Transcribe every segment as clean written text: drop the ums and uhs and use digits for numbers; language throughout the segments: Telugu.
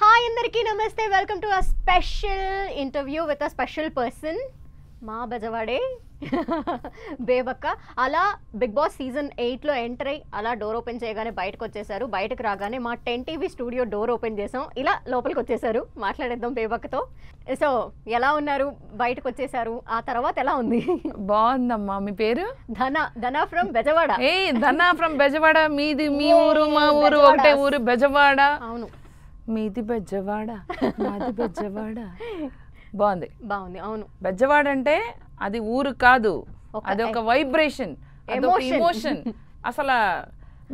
హాయ్ అందరికీ నమస్తే. Welcome to a special interview with a special person. మా బెజవాడే బేబక్క. అలా బిగ్ బాస్ సీజన్ 8లో ఎంటర్ అయ్యి అలా డోర్ ఓపెన్ చేయగానే బయటకు వచ్చేసారు. బయటకు రాగానే మా 10 టీవీ స్టూడియో డోర్ ఓపెన్ చేసాం. ఇలా లోపలికి వచ్చేసారు. మాట్లాడేద్దాం బేబక్కతో. సో ఎలా ఉన్నారు? బయటకు వచ్చేసారు. ఆ తర్వాత ఎలా ఉంది? బాగుందమ్మా. మీ పేరు? ధన ఫ్రమ్ బెజవాడ. ఏ ధన ఫ్రమ్ బెజవాడ. మీది మీ ఊరు మా ఊరు ఒకటే ఊరు బెజవాడ. అవును, మీది బెజవాడ మాది బెజవాడ. బాగుంది బాగుంది. అవును, బెజవాడ అంటే అది ఊరు కాదు, అది ఒక వైబ్రేషన్, అదొక ఎమోషన్. అసలు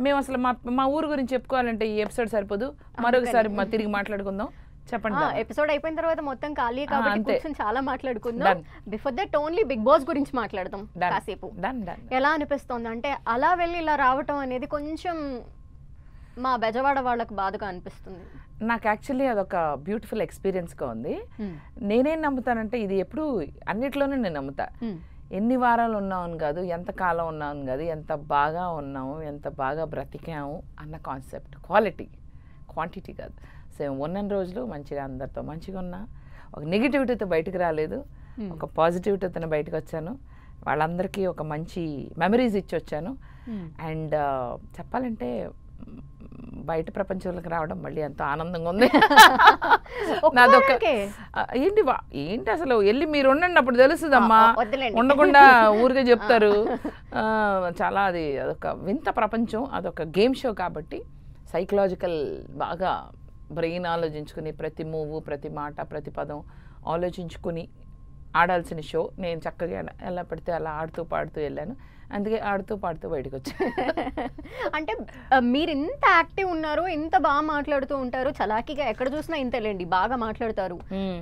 మేము అసలు మా ఊరు గురించి చెప్పుకోవాలంటే ఈ ఎపిసోడ్ సరిపోదు. మరొకసారి తిరిగి మాట్లాడుకుందాం. చెప్పండి. ఎపిసోడ్ అయిపోయిన తర్వాత మొత్తం ఖాళీ కాబట్టి కూర్చొని చాలా మాట్లాడుకుందాం. Before that only Bigg Boss గురించి మాట్లాడదాం కాసేపు. ఎలా అనిపిస్తుంది అంటే అలా వెళ్ళి ఇలా రావటం అనేది కొంచెం మా బెజవాడ వాళ్ళకి బాధగా అనిపిస్తుంది. నాకు యాక్చువల్లీ అదొక బ్యూటిఫుల్ ఎక్స్పీరియన్స్గా ఉంది. నేనేం నమ్ముతానంటే ఇది ఎప్పుడు అన్నిట్లోనే నేను నమ్ముతా. ఎన్ని వారాలు ఉన్నామని కాదు, ఎంత కాలం ఉన్నామని కాదు, ఎంత బాగా ఉన్నాము, ఎంత బాగా బ్రతికాము అన్న కాన్సెప్ట్. క్వాంటిటీ కాదు. సో ఉన్న రోజులు మంచిగా అందరితో మంచిగా ఉన్నా, ఒక నెగిటివిటీతో బయటకు రాలేదు, ఒక పాజిటివిటీతో బయటకు వచ్చాను. వాళ్ళందరికీ ఒక మంచి మెమరీస్ ఇచ్చి వచ్చాను. అండ్ చెప్పాలంటే బయట ప్రపంచంలోకి రావడం మళ్ళీ ఎంతో ఆనందంగా ఉంది. నాదొక ఏంటి అసలు వెళ్ళి మీరు ఉండండి, అప్పుడు తెలుస్తుందమ్మా. ఉండకుండా ఊరికే చెప్తారు. చాలా అదొక వింత ప్రపంచం. అదొక గేమ్ షో కాబట్టి సైకలాజికల్ బాగా బ్రెయిన్ ఆలోచించుకుని ప్రతి మూవ్, ప్రతి మాట, ప్రతి పదం ఆలోచించుకుని ఆడాల్సిన షో. నేను చక్కగా ఎలా పడితే అలా ఆడుతూ పాడుతూ వెళ్ళాను. అందుకే ఆడుతూ పాడుతూ బయటకు వచ్చాను. అంటే మీరు ఇంత యాక్టివ్ ఉన్నారు, ఇంత బాగా మాట్లాడుతూ ఉంటారు, చలాకీగా ఎక్కడ చూసినా ఇంతలేండి, బాగా మాట్లాడతారు.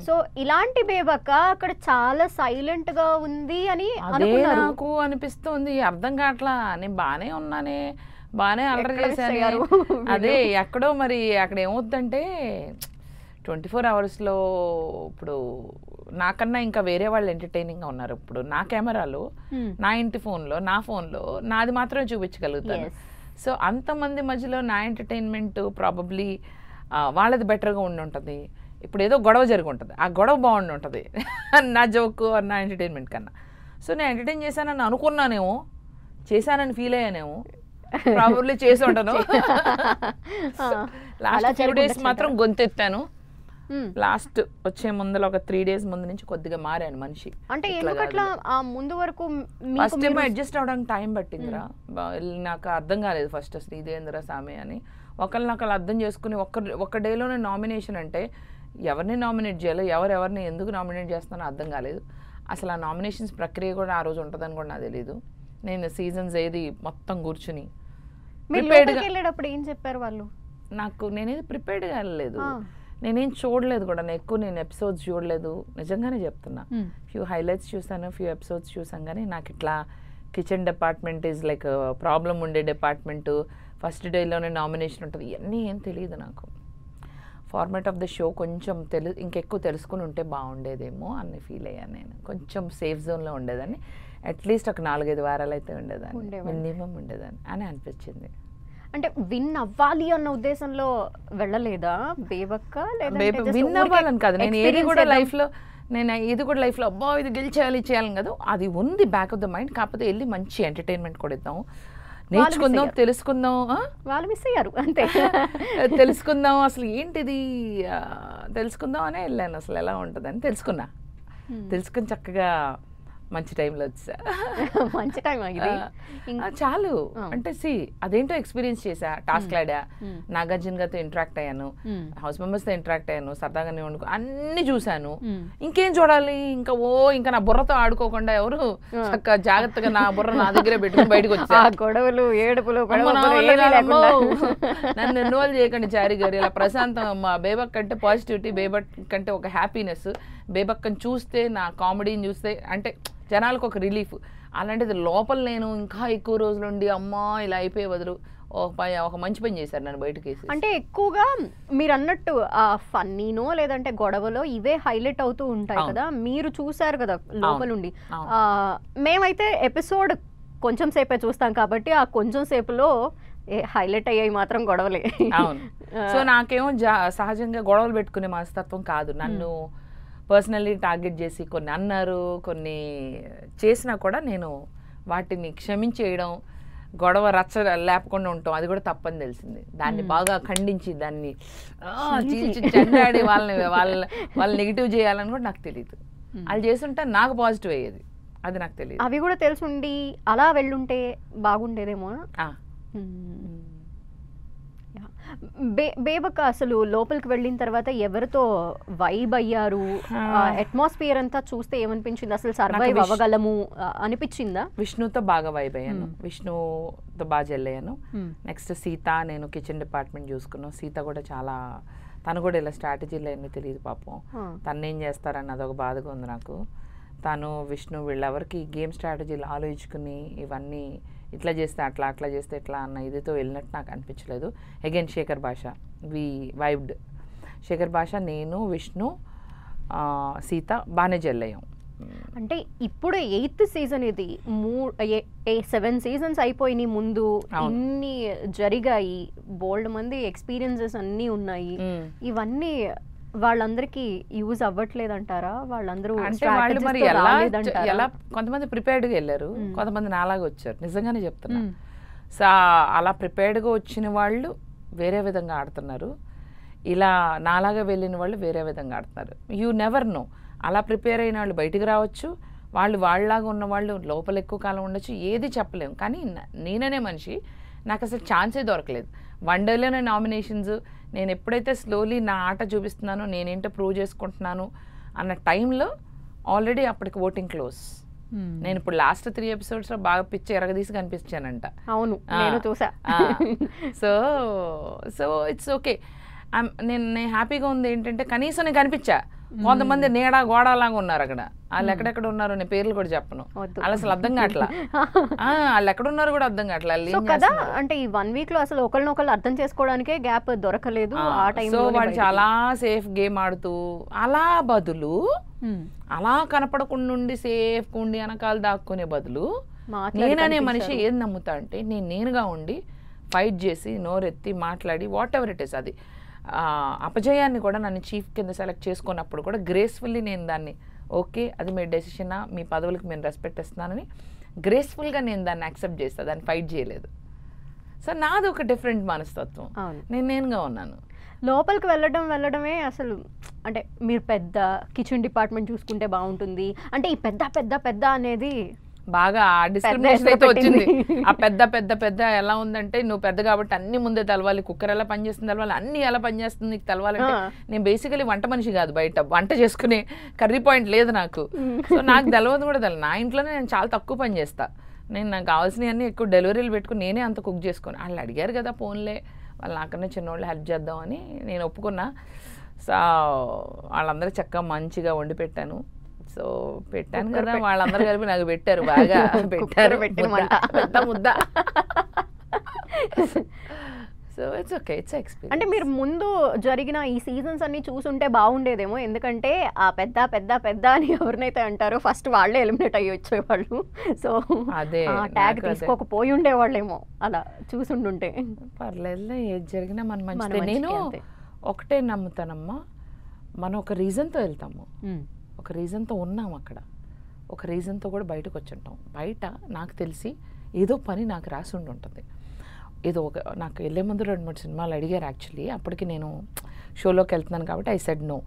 సో ఇలాంటి బేబక్క అక్కడ చాలా సైలెంట్ గా ఉంది అని నాకు అనిపిస్తుంది. అర్థం కావట్లా. నేను బాగానే ఉన్నానే, బాగానే అల్లరి చేశాను. అదే ఎక్కడో మరి అక్కడ ఏమవుతుందంటే 24 అవర్స్లో ఇప్పుడు నాకన్నా ఇంకా వేరే వాళ్ళు ఎంటర్టైనింగ్గా ఉన్నారు. ఇప్పుడు నా కెమెరాలో, నా ఇంటి ఫోన్లో, నా ఫోన్లో నాది మాత్రమే చూపించగలుగుతాను. సో అంతమంది మధ్యలో నా ఎంటర్టైన్మెంట్ ప్రాబబ్లీ వాళ్ళది బెటర్గా ఉండి ఉంటుంది. ఇప్పుడు ఏదో గొడవ జరిగి ఉంటుంది, ఆ గొడవ బాగుండి ఉంటుంది నా జోకు నా ఎంటర్టైన్మెంట్ కన్నా. సో నేను ఎంటర్టైన్ చేశానని అనుకున్నానేమో, చేశానని ఫీల్ అయ్యానేమో, ప్రాబబ్లీ చేసి ఉంటాను. లాస్ట్ 2 days మాత్రం గొంతెత్తాను. లాస్ట్ వచ్చే ముందులో ఒక 3 days ముందు నుంచి కొద్దిగా మారాను మనిషి. అంటే ముందు వరకు ఫస్ట్ టైం అడ్జస్ట్ అవడానికి టైం పట్టిందిరా. నాకు అర్థం కాలేదు ఫస్ట్ శ్రీదేంద్ర సామి అని. ఒకళ్ళు అర్థం చేసుకుని ఒక్క డేలోనే నామినేషన్ అంటే ఎవరిని నామినేట్ చేయాలో, ఎవరిని ఎందుకు నామినేట్ చేస్తానో అర్థం కాలేదు. అసలు ఆ నామినేషన్స్ ప్రక్రియ కూడా ఆ రోజు ఉంటుందని కూడా నాకు తెలియదు. నేను సీజన్స్ ఏది మొత్తం కూర్చుని వెళ్ళేటప్పుడు ఏం చెప్పారు వాళ్ళు నాకు? నేనేది ప్రిపేర్డ్గా వెళ్ళలేదు, నేనేం చూడలేదు కూడా. నేను ఎపిసోడ్స్ చూడలేదు, నిజంగానే చెప్తున్నా. ఫ్యూ హైలైట్స్ చూసాను, ఫ్యూ ఎపిసోడ్స్ చూసాను. కానీ నాకు ఇట్లా kitchen department is like problem ఉండే డిపార్ట్మెంటు, ఫస్ట్ డేలోనే నామినేషన్ ఉంటుంది, ఇవన్నీ ఏం తెలియదు నాకు. ఫార్మాట్ ఆఫ్ ద షో కొంచెం ఇంకెక్కువ తెలుసుకుని ఉంటే బాగుండేదేమో అని ఫీల్ అయ్యాను. నేను కొంచెం సేఫ్ జోన్లో ఉండేదాన్ని. అట్లీస్ట్ ఒక 4-5 వారాలు అయితే ఉండేదాన్ని, మినిమం ఉండేదాన్ని అని అనిపించింది. అంటే విన్ అవ్వాలి అన్న ఉద్దేశంలో వెళ్ళలేదా బేబక్క? విన్ అవ్వాలని కాదు, నేను ఏది కూడా లైఫ్లో అబ్బా ఇది గెలిచేయాలి చేయాలని కాదు. అది ఉంది బ్యాక్ ఆఫ్ ద మైండ్. కాకపోతే వెళ్ళి మంచి ఎంటర్టైన్మెంట్ కూడా ఇద్దాం, నేర్చుకుందాం, తెలుసుకుందాం. వాళ్ళు మిస్ అయ్యారు అంతే. తెలుసుకుందాం అసలు ఏంటిది తెలుసుకుందాం అనే వెళ్ళాను. అసలు ఎలా ఉంటుందని తెలుసుకుని చక్కగా మంచి టైంలో వచ్చా. మంచి టైం చాలు. అంటే అదేంటో ఎక్స్పీరియన్స్ చేసా, టాస్క్ ఆడా, నాగార్జున గారితో ఇంటరాక్ట్ అయ్యాను, హౌస్ మెంబర్స్తో ఇంటరాక్ట్ అయ్యాను, సరదాగానే వండుకో అన్ని చూశాను. ఇంకేం చూడాలి? ఇంకా నా బుర్రతో ఆడుకోకుండా ఎవరు చక్కగా జాగ్రత్తగా నా బుర్ర నా దగ్గరే పెట్టుకుని బయటకు వచ్చా. గొడవలు, ఏడుపులు, నన్ను ఇన్వాల్వ్ చేయకండి చారి గారు. ఇలా ప్రశాంతం. మా బేబక్ కంటే పాజిటివిటీ, బేబక్ కంటే ఒక హ్యాపీనెస్. బేబక్కని చూస్తే, నా కామెడీని చూస్తే అంటే జనాలకు ఒక రిలీఫ్. అలాంటిది లోపల నేను ఇంకా ఎక్కువ రోజులు ఉండి అమ్మా ఇలా అయిపోయే బదులు ఒక మంచి పని చేశారు నన్ను బయటకి. అంటే ఎక్కువగా మీరు అన్నట్టు ఫన్నీనో లేదంటే గొడవలో ఇవే హైలైట్ అవుతూ ఉంటాయి కదా, మీరు చూసారు కదా లోపలుండి. మేమైతే ఎపిసోడ్ కొంచెం సేపే చూస్తాం కాబట్టి ఆ కొంచెం సేపులో హైలైట్ అయ్యాయి మాత్రం గొడవలే. అవును. సో నాకేమో సహజంగా గొడవలు పెట్టుకునే మనస్తత్వం కాదు. నన్ను పర్సనల్లీ టార్గెట్ చేసి కొన్ని అన్నారు, కొన్ని చేసినా కూడా నేను వాటిని క్షమించేయడం, గొడవ రచ్చ లేపకుండా ఉంటాం, అది కూడా తప్పని తెలిసింది. దాన్ని బాగా ఖండించి దాన్ని చెండాడి వాళ్ళ నెగిటివ్ చేయాలని కూడా నాకు తెలియదు. వాళ్ళు చేస్తుంటే నాకు పాజిటివ్ అయ్యేది, అది నాకు తెలియదు. అవి కూడా తెలుసుండి అలా వెళ్ళుంటే బాగుండేదేమో. బేబక్క అసలు లోపలికి వెళ్ళిన తర్వాత ఎవరితో వైబ్ అయ్యారు? అట్మాస్ఫియర్ అంతా చూస్తే ఏమనిపించింది? అసలు సర్వైవ్ అవ్వగలము అనిపించిందా? విష్ణుతో బాగా వైబ్ అయ్యాను, విష్ణుతో బాగా జెల్లయ్యాను. నెక్స్ట్ సీత, నేను కిచెన్ డిపార్ట్మెంట్ చూసుకున్నాను. సీత కూడా చాలా, తను కూడా ఇలా స్ట్రాటజీలో అన్నీ తెలియదు పాపం, తను ఏం చేస్తారని అదొక బాధగా ఉంది నాకు. తను విష్ణు వీళ్ళెవరికి గేమ్ స్ట్రాటజీలు ఆలోచించుకుని ఇవన్నీ ఇట్లా చేస్తే అట్లా, అట్లా చేస్తే ఇట్లా అన్న ఇదితో వెళ్ళినట్టు నాకు అనిపించలేదు. అగైన్ శేఖర్ భాష, వైబ్డ్. శేఖర్ భాష, నేను, విష్ణు, సీత బాగానే జెల్లయ్యాం. అంటే ఇప్పుడు 8th సీజన్ ఇది, 7 సీజన్స్ అయిపోయినాయి. ముందు ఇన్ని జరిగాయి, బోల్డ్ మంది ఎక్స్పీరియన్సెస్ అన్నీ ఉన్నాయి. ఇవన్నీ వాళ్ళందరికీ యూజ్ అవ్వట్లేదంటారా? వాళ్ళందరూ అంటే వాళ్ళు మరి ఎలా కొంతమంది ప్రిపేర్డ్గా వెళ్ళారు, కొంతమంది నాలాగా వచ్చారు, నిజంగానే చెప్తున్నా. సో అలా ప్రిపేర్డ్గా వచ్చిన వాళ్ళు వేరే విధంగా ఆడుతున్నారు, ఇలా నాలాగా వెళ్ళిన వాళ్ళు వేరే విధంగా ఆడుతున్నారు. You never know. అలా ప్రిపేర్ అయిన వాళ్ళు బయటికి రావచ్చు, వాళ్ళలాగా ఉన్న వాళ్ళు లోపల ఎక్కువ కాలం ఉండొచ్చు, ఏది చెప్పలేము. కానీ నేననే మనిషి నాకు అసలు ఛాన్సే దొరకలేదు. 1 డేలోనే నామినేషన్స్. నేను ఎప్పుడైతే స్లోలీ నా ఆట చూపిస్తున్నానో, నేనేంటో ప్రూవ్ చేసుకుంటున్నాను అన్న టైంలో ఆల్రెడీ అప్పటికి ఓటింగ్ క్లోజ్. నేను ఇప్పుడు లాస్ట్ 3 ఎపిసోడ్స్లో బాగా పిచ్చి ఎరగదీసి కనిపించానంట. అవును, నేను చూసా. So it's okay. నేను హ్యాపీగా ఉంది ఏంటంటే కనీసం నేను కనిపించా. కొంతమంది నీడ గోడలాగా ఉన్నారు అక్కడ, వాళ్ళు ఎక్కడెక్కడ ఉన్నారో నేను పేర్లు కూడా చెప్పను, వాళ్ళు అసలు అర్థం కావట్లా, వాళ్ళు ఎక్కడున్నారో కూడా అర్థం కావట్లా కదా. అంటే ఈ 1 వీక్ లో అసలు ఒకరినొకరు అర్థం చేసుకోవడానికే గ్యాప్ దొరకలేదు ఆ టైం. సో వాళ్ళు చాలా సేఫ్ గేమ్ ఆడుతూ, అలా బదులు అలా కనపడకుండా ఉండి సేఫ్ ఉండి వెనకాల దాక్కునే బదులు నేననే మనిషి ఏది నమ్ముతా అంటే, నేనుగా ఉండి ఫైట్ చేసి నోరెత్తి మాట్లాడి వాట్ ఎవర్ ఇట్ ఇస్, అది అపజయాన్ని కూడా నన్ను చీఫ్ కింద సెలెక్ట్ చేసుకున్నప్పుడు కూడా గ్రేస్ఫుల్లీ నేను దాన్ని ఓకే, అది మీ డెసిషనా, మీ పదవులకు నేను రెస్పెక్ట్ ఇస్తున్నానని గ్రేస్ఫుల్గా నేను దాన్ని యాక్సెప్ట్ చేస్తాను, దాన్ని ఫైట్ చేయలేదు. సో నాది ఒక డిఫరెంట్ మనస్తత్వం, నేనుగా ఉన్నాను. లోపలికి వెళ్ళడమే అసలు. అంటే మీరు పెద్ద కిచెన్ డిపార్ట్మెంట్ చూసుకుంటే బాగుంటుంది అంటే, ఈ పెద్ద పెద్ద పెద్ద అనేది బాగా డిస్క్రిమినేషన్ అయితే వచ్చింది. ఆ పెద్ద పెద్ద పెద్ద ఎలా ఉందంటే, నువ్వు పెద్ద కాబట్టి అన్ని ముందే తెలవాలి, కుక్కర్ ఎలా పనిచేస్తుంది తెలవాలి, అన్ని ఎలా పనిచేస్తుంది నీకు తెలవాలంటే. నేను బేసికలీ వంట మనిషి కాదు, బయట వంట చేసుకునే కర్రీ పాయింట్ లేదు నాకు. సో నాకు తెలవదు కూడా తెలియదు. నా ఇంట్లోనే నేను చాలా తక్కువ పని చేస్తా. నాకు కావాల్సినవన్నీ ఎక్కువ డెలివరీలు పెట్టుకుని నేనే అంత కుక్ చేసుకుని, వాళ్ళు అడిగారు కదా ఫోన్లే, వాళ్ళు నాకన్నా చిన్నవాళ్ళు హెల్ప్ చేద్దామని నేను ఒప్పుకున్నా. సో వాళ్ళందరూ చక్కగా మంచిగా వండి పెట్టాను. సో పెట్టాను కదా, వాళ్ళందరూ కలిపి నాకు పెట్టారు, బాగా పెట్టారు, పెద్ద ముద్ద. So it's okay, it's experience. అంటే మీరు ముందు జరిగిన ఈ సీజన్స్ అన్ని చూసుంటే బాగుండేదేమో, ఎందుకంటే ఆ పెద్ద పెద్ద పెద్ద అని ఎవరినైతే అంటారో ఫస్ట్ వాళ్ళే ఎలిమినేట్ అయ్యి వచ్చేవాళ్ళు. సో అదే ట్యాగ్ తీసుకోకపోయి ఉండేవాళ్ళేమో అలా చూసుంటుంటే. పర్లేదులే, ఏది జరిగినా మన మంచిదే. నేను ఒకటే నమ్ముతానమ్మా, మనం ఒక రీజన్తో వెళ్తాము, ఒక రీజన్తో ఉన్నాం అక్కడ, ఒక రీజన్తో కూడా బయటకు వచ్చి ఉంటాం. బయట నాకు తెలిసి ఏదో పని నాకు రాసి ఉండి ఉంటుంది, ఏదో ఒక. నాకు వెళ్ళే ముందు 2-3 సినిమాలు అడిగారు యాక్చువల్లీ, అప్పటికి నేను షోలోకి వెళ్తున్నాను కాబట్టి I said no.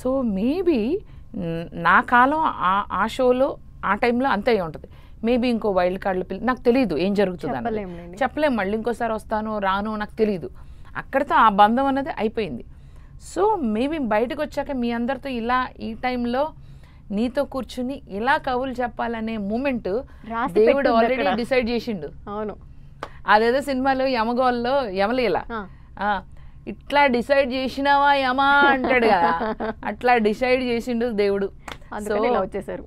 So maybe నా కాలం ఆ షోలో ఆ టైంలో అంతే అయి ఉంటుంది. మేబీ ఇంకో వైల్డ్ కార్డులు నాకు తెలియదు ఏం జరుగుతుంది అని చెప్పలేము. మళ్ళీ ఇంకోసారి వస్తాను రాను నాకు తెలియదు. అక్కడితో ఆ బంధం అనేది అయిపోయింది. సో మేబీ బయటకు వచ్చాక మీ అందరితో ఇలా ఈ టైంలో నీతో కూర్చుని ఇలా కవులు చెప్పాలనే మూమెంట్ దేవుడు ఆల్రెడీ డిసైడ్ చేసిండు. అవును, అదేదో సినిమాలో యమగోల్లో యమలీల, ఇట్లా డిసైడ్ చేసినావా యమా అంటాడు కదా, అట్లా డిసైడ్ చేసిండు దేవుడు. సో వచ్చేసారు.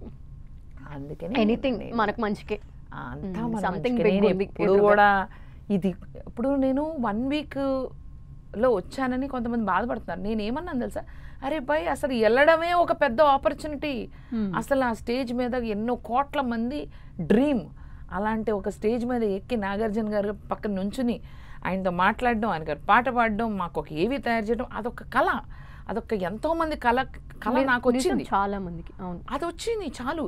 అందుకని ఎనీథింగ్ మనకు మంచికే, అంతా సంథింగ్. ఇప్పుడు కూడా ఇది ఇప్పుడు నేను 1 వీక్లో వచ్చానని కొంతమంది బాధపడుతున్నారు. నేను ఏమన్నాను తెలుసా, అరే భయ్ అసలు వెళ్ళడమే ఒక పెద్ద ఆపర్చునిటీ. అసలు ఆ స్టేజ్ మీద ఎన్నో కోట్ల మంది డ్రీమ్, అలాంటి ఒక స్టేజ్ మీద ఎక్కి నాగార్జున గారు పక్కన నుంచుని ఆయనతో మాట్లాడడం, ఆయన గారు పాట పాడడం, మాకు ఒక ఏవి తయారు చేయడం, అదొక కళ. అదొక ఎంతోమంది కళ నాకు వచ్చింది, చాలా మందికి. అవును, అది వచ్చింది చాలు.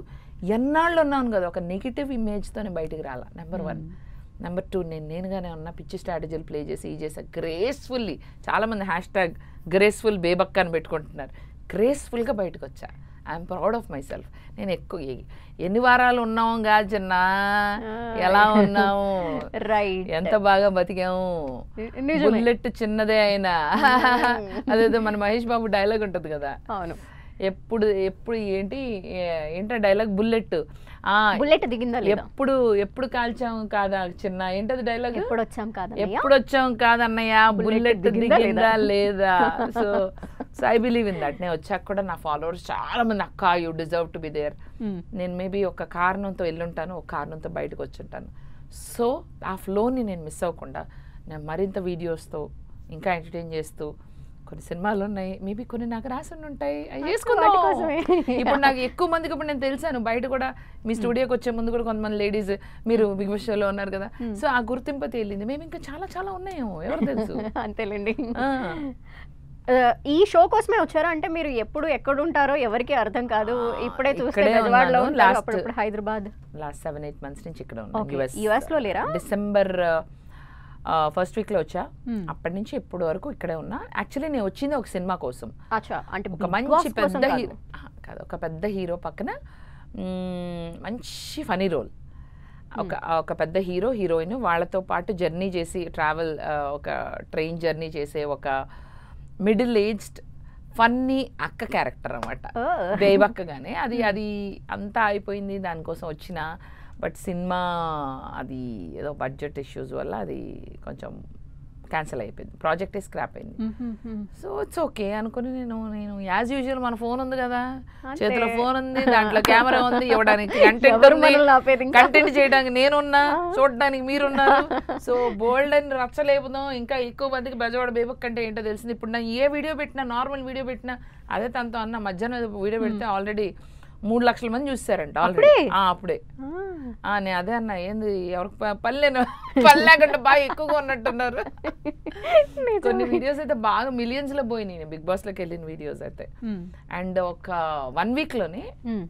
ఎన్నాళ్ళు ఉన్నాను కదా, ఒక నెగిటివ్ ఇమేజ్తోనే బయటికి రాలా. నెంబర్ 1. నెంబర్ 2, నేనుగానే ఉన్నా పిచ్చి స్ట్రాటజీలు ప్లే చేసి చేసా గ్రేస్ఫుల్లీ. చాలామంది #గ్రేస్ఫుల్ బేబక్క అని పెట్టుకుంటున్నారు. గ్రేస్ఫుల్గా బయటకు వచ్చా. I'm proud of my self. నేను ఎక్కువ ఎన్ని వారాలు ఉన్నాము కాదు చిన్న, ఎలా ఉన్నాము, రైట్, ఎంత బాగా బతికాము, బుల్లెట్ చిన్నదే అయినా. అదేదో మన మహేష్ బాబు డైలాగ్ ఉంటుంది కదా, అవును, ఎప్పుడు ఏంటో డైలాగ్, బుల్లెట్ దిగిందా, ఎప్పుడు కాల్చాం కాదా చిన్న, ఏంటది డైలాగ్, ఎప్పుడు వచ్చాం కాదన్నయ్య, బుల్లెట్ దిగిందా లేదా. So I believe in that. నేను వచ్చాక కూడా నా ఫాలోవర్స్ చాలా మంది, అక్క you deserve to be there. నేను మేబీ ఒక కారణంతో వెళ్ళుంటాను, ఒక కారణంతో బయటకు వచ్చుంటాను. సో ఆ ఫ్లోని నేను మిస్ అవ్వకుండా నేను మరింత వీడియోస్తో ఇంకా ఎంటర్టైన్ చేస్తూ, కొన్ని సినిమాలు ఉన్నాయి, మేబీ కొన్ని నాకు రాసి ఉంటాయి, అవి చేసుకుందాం. ఇప్పుడు నాకు ఎక్కువ మందికి ఇప్పుడు నేను తెలిసాను బయట కూడా, మీ స్టూడియోకి వచ్చే ముందు కూడా కొంతమంది లేడీస్ మీరు బిగ్ బాస్ షోలో ఉన్నారు కదా, సో ఆ గుర్తింపు తేలింది. మేము ఇంకా చాలా చాలా ఉన్నాయేమో, ఎవరు తెలుసు. అంతేలేండి. ఈ షో కోసమే వచ్చారా అంటే మీరు ఎప్పుడు ఎక్కడ ఉంటారో ఎవరికి అర్థం కాదు. ఇప్పుడే చూస్తే బెజవాడలో ఉంటారు, అప్పుడు హైదరాబాద్. లాస్ట్ 7-8 months నుంచి ఇక్కడ ఉన్నాను. యుఎస్ లో లేరా? డిసెంబర్ ఫస్ట్ వీక్లో వచ్చా. అప్పటి నుంచి ఇప్పటి వరకు ఇక్కడే ఉన్నా. యాక్చువల్లీ నేను వచ్చింది ఒక సినిమా కోసం, ఒక మంచి పెద్ద హీరో కాదు, ఒక పెద్ద హీరో పక్కన మంచి ఫనీ రోల్, ఒక పెద్ద హీరో హీరోయిన్ వాళ్ళతో పాటు జర్నీ చేసి ట్రావెల్, ఒక ట్రైన్ జర్నీ చేసే ఒక మిడిల్ ఏజ్డ్ ఫన్నీ అక్క క్యారెక్టర్ అనమాట, బేబక్కగానే. అది అంతా అయిపోయింది, దానికోసం వచ్చిన. బట్ సినిమా అది ఏదో బడ్జెట్ ఇష్యూస్ వల్ల అది కొంచెం క్యాన్సిల్ అయిపోయింది, ప్రాజెక్టే స్క్రాప్ అయింది. సో ఇట్స్ ఓకే అనుకుని నేను యాజ్ యూజువల్, మన ఫోన్ ఉంది కదా, చేతిలో ఫోన్ ఉంది, దాంట్లో కెమెరా ఉంది, ఇవ్వడానికి కంటెంట్ చేయడానికి నేనున్నా, చూడడానికి మీరున్నారు. సో బోల్డ్ అని రచ్చలేపుదాం, ఇంకా ఎక్కువ మందికి బెజవాడ బేబక్ అంటే ఏంటో తెలిసింది. ఇప్పుడు నేను ఏ వీడియో పెట్టినా, నార్మల్ వీడియో పెట్టినా, అదే తనతో అన్న మధ్యాహ్నం వీడియో పెడితే ఆల్రెడీ 3 లక్షల మంది చూస్తారంట ఆల్రెడీ. అప్పుడే నేను అదే అన్నా, ఏంది ఎవరికి పని లేకుండా బాగా ఎక్కువగా ఉన్నట్టున్నారు. కొన్ని వీడియోస్ అయితే బాగా మిలియన్స్ లో పోయినాయి బిగ్ బాస్ లోకి వెళ్ళిన వీడియోస్ అయితే. అండ్ ఒక 1 week లోనే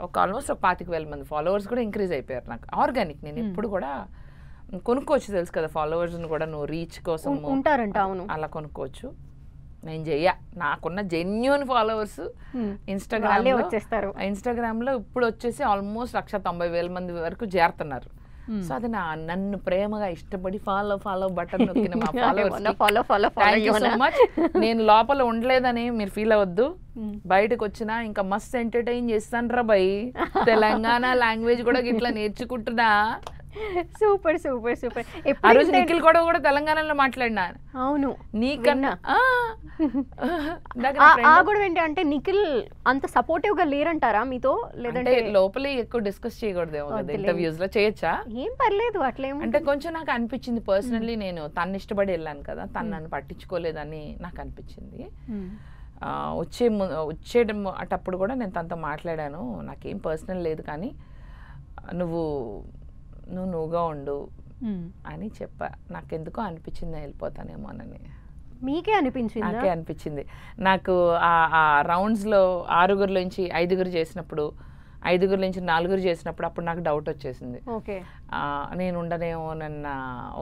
ఒక ఆల్మోస్ట్ 25,000 మంది ఫాలోవర్స్ కూడా ఇంక్రీజ్ అయిపోయారు నాకు. ఆర్గానిక్, నేను ఎప్పుడు కూడా కొనుక్కోవచ్చు, తెలుసు కదా ఫాలోవర్స్ కూడా, నువ్వు రీచ్ కోసం ఉంటారంట. అవును, అలా కొనుక్కోవచ్చు. నేను నాకున్న జెన్యూన్ ఫాలోవర్స్ ఇన్స్టాగ్రామ్లో ఇప్పుడు వచ్చేసి ఆల్మోస్ట్ 190,000 మంది వరకు చేరుతున్నారు. సో అది నన్ను ప్రేమగా ఇష్టపడి ఫాలో బటన్ నొక్కిన మా followers, thank you so much. నేను లోపల ఉండలేదని మీరు ఫీల్ అవ్వద్దు, బయటకు వచ్చినా ఇంకా మస్త్ ఎంటర్టైన్ చేస్తాను రా బై. తెలంగాణ లాంగ్వేజ్ కూడా ఇట్లా నేర్చుకుంటున్నా. Super super super. ఆ రోజు నిఖిల్ కూడా తెలంగాణలో మాట్లాడినా. అవును, నీకన్నా కూడా ఏంటి అంటే నిఖిల్ అంత సపోర్టివ్ గా లేరంటారా మీతో? లేదంటే లోపలే ఎక్కువ డిస్కస్ చేయకూడదేమో కదా, ఇంటర్వ్యూస్ లో చేయొచ్చా? ఏం పర్లేదు, అట్లేం అంటే కొంచెం నాకు అనిపించింది పర్సనల్లీ, నేను తను ఇష్టపడి వెళ్ళాను కదా, తను నన్ను పట్టించుకోలేదని నాకు అనిపించింది. వచ్చేటప్పుడు కూడా నేను తనతో మాట్లాడాను, నాకేం పర్సనల్ లేదు కానీ నువ్వుగా ఉండు అని చెప్పా. నాకెందుకో అనిపించింది వెళ్ళిపోతానేమోనని. మీకే అనిపించింది? నాకే అనిపించింది. నాకు ఆ రౌండ్స్లో 6 నుంచి 5 చేసినప్పుడు, 5 నుంచి 4 చేసినప్పుడు అప్పుడు నాకు డౌట్ వచ్చేసింది, నేను ఉండనేమోనన్న